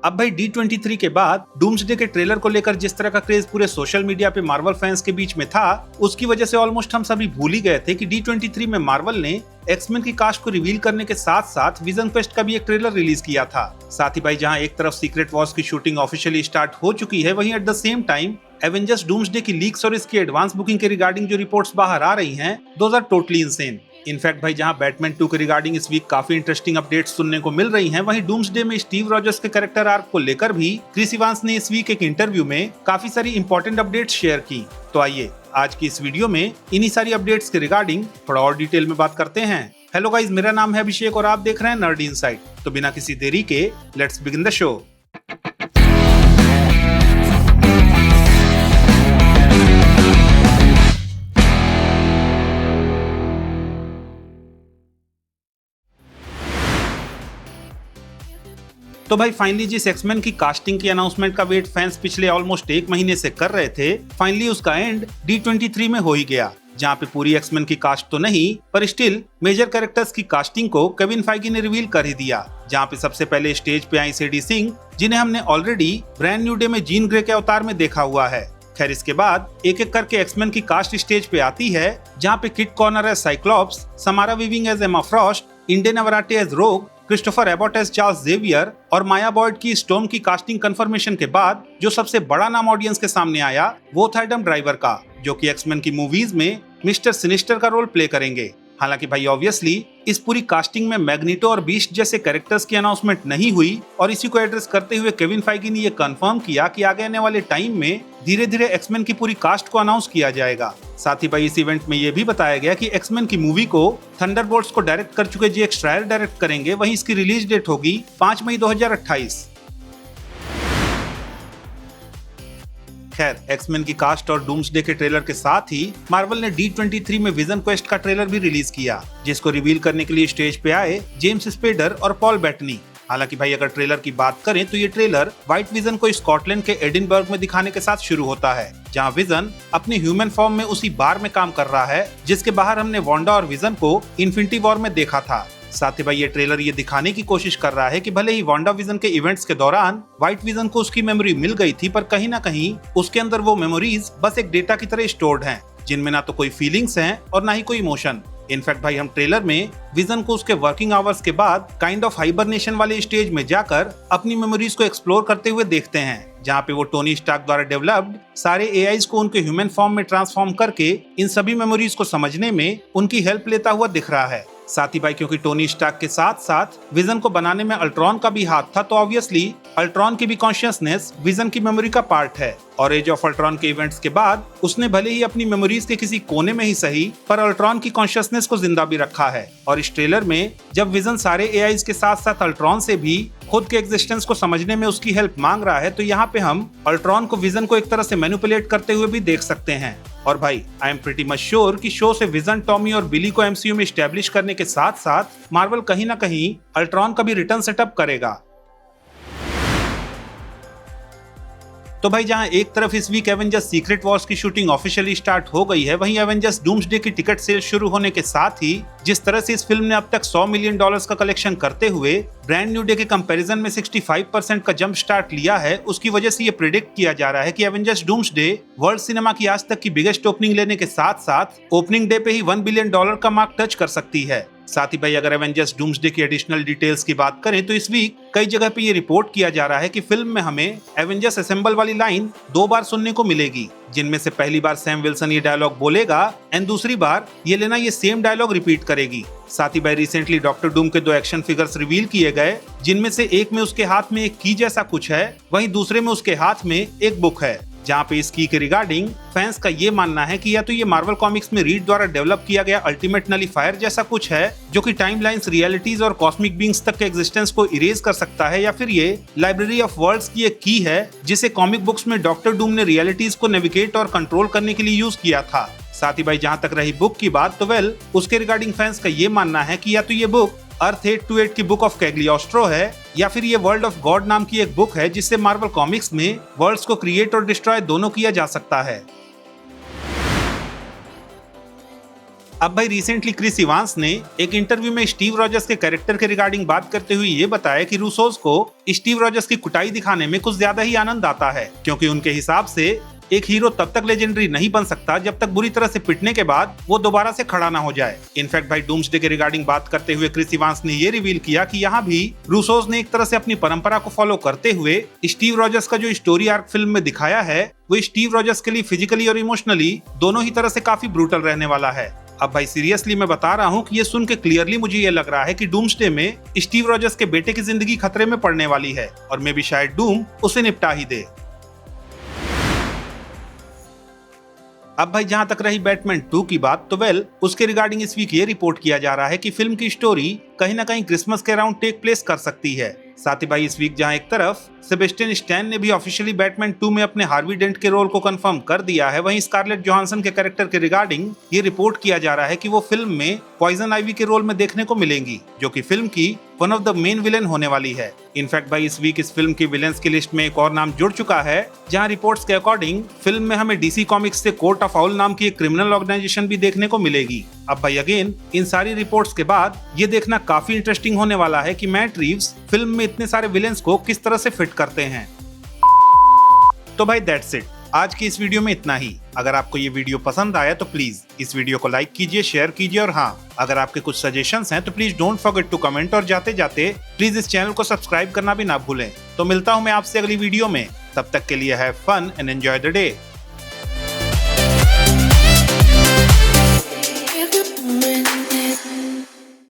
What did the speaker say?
अब भाई D23 के बाद डूम्सडे के ट्रेलर को लेकर जिस तरह का क्रेज पूरे सोशल मीडिया पे मार्वल फैंस के बीच में था, उसकी वजह से ऑलमोस्ट हम सभी भूल ही गए थे कि D23 में मार्वल ने एक्समैन की कास्ट को रिवील करने के साथ साथ विजन क्वेस्ट का भी एक ट्रेलर रिलीज किया था। साथ ही भाई जहां एक तरफ सीक्रेट वॉर्स की शूटिंग ऑफिशियली स्टार्ट हो चुकी है, वहीं at the same time Avengers Doomsday की लीक्स और इसकी एडवांस बुकिंग के रिगार्डिंग जो रिपोर्ट्स बाहर आ रही हैं, those are totally insane. In fact भाई जहां बैटमैन 2 के रिगार्डिंग इस वीक काफी इंटरेस्टिंग अपडेट्स सुनने को मिल रही हैं, वहीं डूम्सडे में स्टीव रॉजर्स के कैरेक्टर आर्क को लेकर भी क्रिस इवांस ने इस वीक एक इंटरव्यू में काफी सारी इंपॉर्टेंट अपडेट्स शेयर की। तो आइए आज की इस वीडियो में इन्हीं सारी अपडेट्स के रिगार्डिंग थोड़ा और डिटेल में बात करते हैं। हेलो गाइस, मेरा नाम है अभिषेक और आप देख रहे हैं नर्ड इनसाइट। तो बिना किसी देरी के लेट्स बिगिन द शो। तो भाई फाइनली जिस एक्समैन की कास्टिंग की अनाउंसमेंट का वेट फैंस पिछले ऑलमोस्ट 1 महीने से कर रहे थे, फाइनली उसका एंड D23 में हो ही गया, जहां पे पूरी एक्समैन की कास्ट तो नहीं पर स्टिल मेजर कैरेक्टर्स की कास्टिंग को केविन फाइगी ने रिवील कर ही दिया। जहां पे सबसे पहले स्टेज पे आई सेडी सिंह, जिन्हें हमने ऑलरेडी ब्रांड न्यू डे में जीन ग्रे के अवतार में देखा हुआ है। खैर इसके बाद एक एक करके एक्समैन की कास्ट स्टेज पे आती है, जहां पे Kit Connor as Cyclops, Samara Weaving as Emma Frost, Indy Navarrete as Rogue, Christopher Abbott as Charles Xavier और माया बॉयड की स्टॉर्म की कास्टिंग कंफर्मेशन के बाद जो सबसे बड़ा नाम ऑडियंस के सामने आया वो था एडम ड्राइवर का, जो कि एक्समैन की मूवीज में मिस्टर सिनिस्टर का रोल प्ले करेंगे। हालांकि भाई ऑब्वियसली इस पूरी कास्टिंग में मैग्नीटो और बीस्ट जैसे कैरेक्टर्स की अनाउंसमेंट नहीं हुई और इसी को एड्रेस करते हुए केविन फाइगी ने ये कंफर्म किया कि आगे आने वाले टाइम में धीरे धीरे एक्समैन की पूरी कास्ट को अनाउंस किया जाएगा। साथ ही भाई इस इवेंट में ये भी बताया गया कि एक्समैन की मूवी को थंडरबोल्ट्स को डायरेक्ट कर चुके जेक श्रायर डायरेक्ट करेंगे, वहीं इसकी रिलीज डेट होगी 5 मई 2028। खैर एक्समैन की कास्ट और डूम्सडे के ट्रेलर के साथ ही मार्वल ने D23 में विजन क्वेस्ट का ट्रेलर भी रिलीज किया, जिसको रिवील करने के लिए स्टेज पे आए जेम्स स्पेडर और पॉल बेटनी। हालांकि भाई अगर ट्रेलर की बात करें तो ये ट्रेलर व्हाइट विजन को स्कॉटलैंड के एडिनबर्ग में दिखाने के साथ शुरू होता है, जहां विजन अपनी ह्यूमन फॉर्म में उसी बार में काम कर रहा है जिसके बाहर हमने वांडा और विजन को इन्फिनिटी वॉर में देखा था। साथ ही भाई ये ट्रेलर ये दिखाने की कोशिश कर रहा है कि भले ही वांडा विजन के इवेंट्स के दौरान व्हाइट विजन को उसकी मेमोरी मिल गई थी, पर कहीं ना कहीं उसके अंदर वो मेमोरीज बस एक डेटा की तरह स्टोर्ड हैं, जिनमें ना तो कोई फीलिंग्स हैं और ना ही कोई इमोशन। इनफैक्ट भाई हम ट्रेलर में विजन को उसके वर्किंग आवर्स के बाद काइंड ऑफ हाइबरनेशन वाले स्टेज में जाकर अपनी मेमोरीज को एक्सप्लोर करते हुए देखते हैं, जहां पे वो टोनी स्टार्क द्वारा डेवलप्ड सारे एआईज को उनके ह्यूमन फॉर्म में ट्रांसफॉर्म करके इन सभी मेमोरीज को समझने में उनकी हेल्प लेता हुआ दिख रहा है। साथ ही भाई क्योंकि टोनी स्टार्क के साथ साथ विजन को बनाने में अल्ट्रॉन का भी हाथ था, तो ऑब्वियसली अल्ट्रॉन की भी कॉन्शियसनेस विजन की मेमोरी का पार्ट है। और एज ऑफ अल्ट्रॉन के इवेंट्स के बाद उसने भले ही अपनी मेमोरीज के किसी कोने में ही सही पर अल्ट्रॉन की कॉन्शियसनेस को जिंदा भी रखा है। और इस ट्रेलर में जब विजन सारे एआईज के साथ साथ अल्ट्रॉन से भी खुद के एग्जिस्टेंस को समझने में उसकी हेल्प मांग रहा है, तो यहाँ पे हम अल्ट्रॉन को विजन को एक तरह से मैनिपुलेट करते हुए भी देख सकते हैं। और भाई I am pretty much sure कि शो से विजन, टॉमी और बिली को एमसीयू में एस्टेब्लिश करने के साथ साथ मार्वल कहीं ना कहीं अल्ट्रॉन का भी रिटर्न सेटअप करेगा। तो भाई जहां एक तरफ इस वीक एवेंजर्स सीक्रेट वॉर्स की शूटिंग ऑफिशियली स्टार्ट हो गई है, वहीं एवेंजर्स डूम्सडे की टिकट सेल शुरू होने के साथ ही जिस तरह से इस फिल्म ने अब तक $100 मिलियन का कलेक्शन करते हुए ब्रांड न्यू डे के कंपैरिजन में 65% का जंप स्टार्ट लिया है, उसकी वजह से ये प्रिडिक्ट किया जा रहा है कि एवेंजर्स डूम्सडे वर्ल्ड सिनेमा की आज तक की बिगेस्ट ओपनिंग लेने के साथ साथ ओपनिंग डे पे ही $1 बिलियन का मार्क टच कर सकती है। साथ ही भाई अगर एवेंजर्स डूम्सडे की एडिशनल डिटेल्स की बात करें तो इस वीक कई जगह पे ये रिपोर्ट किया जा रहा है कि फिल्म में हमें एवेंजर्स असेंबल वाली लाइन 2 बार सुनने को मिलेगी, जिनमें से पहली बार सैम विल्सन ये डायलॉग बोलेगा एंड दूसरी बार येलेना ये सेम डायलॉग रिपीट करेगी। साथ ही भाई रिसेंटली डॉक्टर डूम के 2 एक्शन फिगर्स रिवील किए गए, जिनमें से एक में उसके हाथ में एक की जैसा कुछ है, वहीं दूसरे में उसके हाथ में एक बुक है, जहां पे इस की के रिगार्डिंग फैंस का ये मानना है कि या तो ये मार्वल कॉमिक्स में रीड द्वारा डेवलप किया गया अल्टीमेट नलीफायर जैसा कुछ है, जो कि टाइमलाइंस, रियलिटीज और कॉस्मिक बीइंग्स तक के एग्जिस्टेंस को इरेज कर सकता है, या फिर ये लाइब्रेरी ऑफ वर्ल्ड्स की एक की है जिसे कॉमिक बुक्स में डॉक्टर डूम ने रियलिटीज को नेविगेट और कंट्रोल करने के लिए यूज किया था। साथ ही भाई जहां तक रही बुक की बात, तो वेल उसके रिगार्डिंग फैंस का ये मानना है कि या तो ये बुक अर्थ 828 की बुक ऑफ कैग्लियोस्ट्रो है, या फिर ये वर्ल्ड ऑफ गॉड नाम की एक बुक है जिससे मार्वल कॉमिक्स में वर्ल्ड्स को क्रिएट और डिस्ट्रॉय दोनों किया जा सकता है। अब भाई रिसेंटली क्रिस इवांस ने एक इंटरव्यू में स्टीव रॉजर्स के कैरेक्टर के रिगार्डिंग बात करते हुए ये बताया कि रूसोस को स्टीव रॉजर्स की कुटाई दिखाने में कुछ ज्यादा ही आनंद आता है, क्योंकि उनके हिसाब से एक हीरो तब तक लेजेंडरी नहीं बन सकता जब तक बुरी तरह से पिटने के बाद वो दोबारा से खड़ा ना हो जाए। इनफैक्ट भाई डूम्सडे के रिगार्डिंग बात करते हुए क्रिस इवांस ने ये रिवील किया कि यहाँ भी रूसोस ने एक तरह से अपनी परंपरा को फॉलो करते हुए स्टीव रॉजर्स का जो स्टोरी आर्क फिल्म में दिखाया है वो स्टीव रॉजर्स के लिए फिजिकली और इमोशनली दोनों ही तरह से काफी ब्रूटल रहने वाला है। अब भाई सीरियसली मैं बता रहा हूँ कि ये सुन के क्लियरली मुझे ये लग रहा है कि डूम्सडे में स्टीव रॉजर्स के बेटे की जिंदगी खतरे में पड़ने वाली है और मे भी शायद डूम उसे निपटा ही दे। अब भाई जहां तक रही बैटमैन 2 की बात, तो उसके रिगार्डिंग इस वीक ये रिपोर्ट किया जा रहा है कि फिल्म की स्टोरी कहीं ना कहीं क्रिसमस के अराउंड टेक प्लेस कर सकती है। साथ ही भाई इस वीक जहां एक तरफ सेबेस्टियन स्टैन ने भी ऑफिशियली बैटमैन 2 में अपने हार्वी डेंट के रोल को कंफर्म कर दिया है, वहीं स्कारलेट जोहानसन के कैरेक्टर के रिगार्डिंग ये रिपोर्ट किया जा रहा है कि वो फिल्म में पॉइजन आइवी के रोल में देखने को मिलेंगी, जो कि फिल्म की one of the main villain होने वाली है। इनफैक्ट भाई इस वीक इस फिल्म की विलेंस की लिस्ट में एक और नाम जुड़ चुका है, जहां रिपोर्ट्स के अकॉर्डिंग फिल्म में हमें डीसी कॉमिक्स से कोर्ट ऑफ आउल नाम की एक क्रिमिनल ऑर्गेनाइजेशन भी देखने को मिलेगी। अब भाई अगेन इन सारी रिपोर्ट्स के बाद ये देखना काफी इंटरेस्टिंग होने वाला है कि मैट रीव्स फिल्म में इतने सारे विलेंस को किस तरह से फिट करते हैं। तो भाई दैट्स इट, आज की इस वीडियो में इतना ही। अगर आपको ये वीडियो पसंद आया तो प्लीज इस वीडियो को लाइक कीजिए, शेयर कीजिए और हाँ, अगर आपके कुछ सजेशंस हैं तो please don't forget to comment और जाते जाते प्लीज इस चैनल को सब्सक्राइब करना भी ना भूलें। तो मिलता हूँ मैं आपसे अगली वीडियो में, तब तक के लिए have fun and enjoy the day.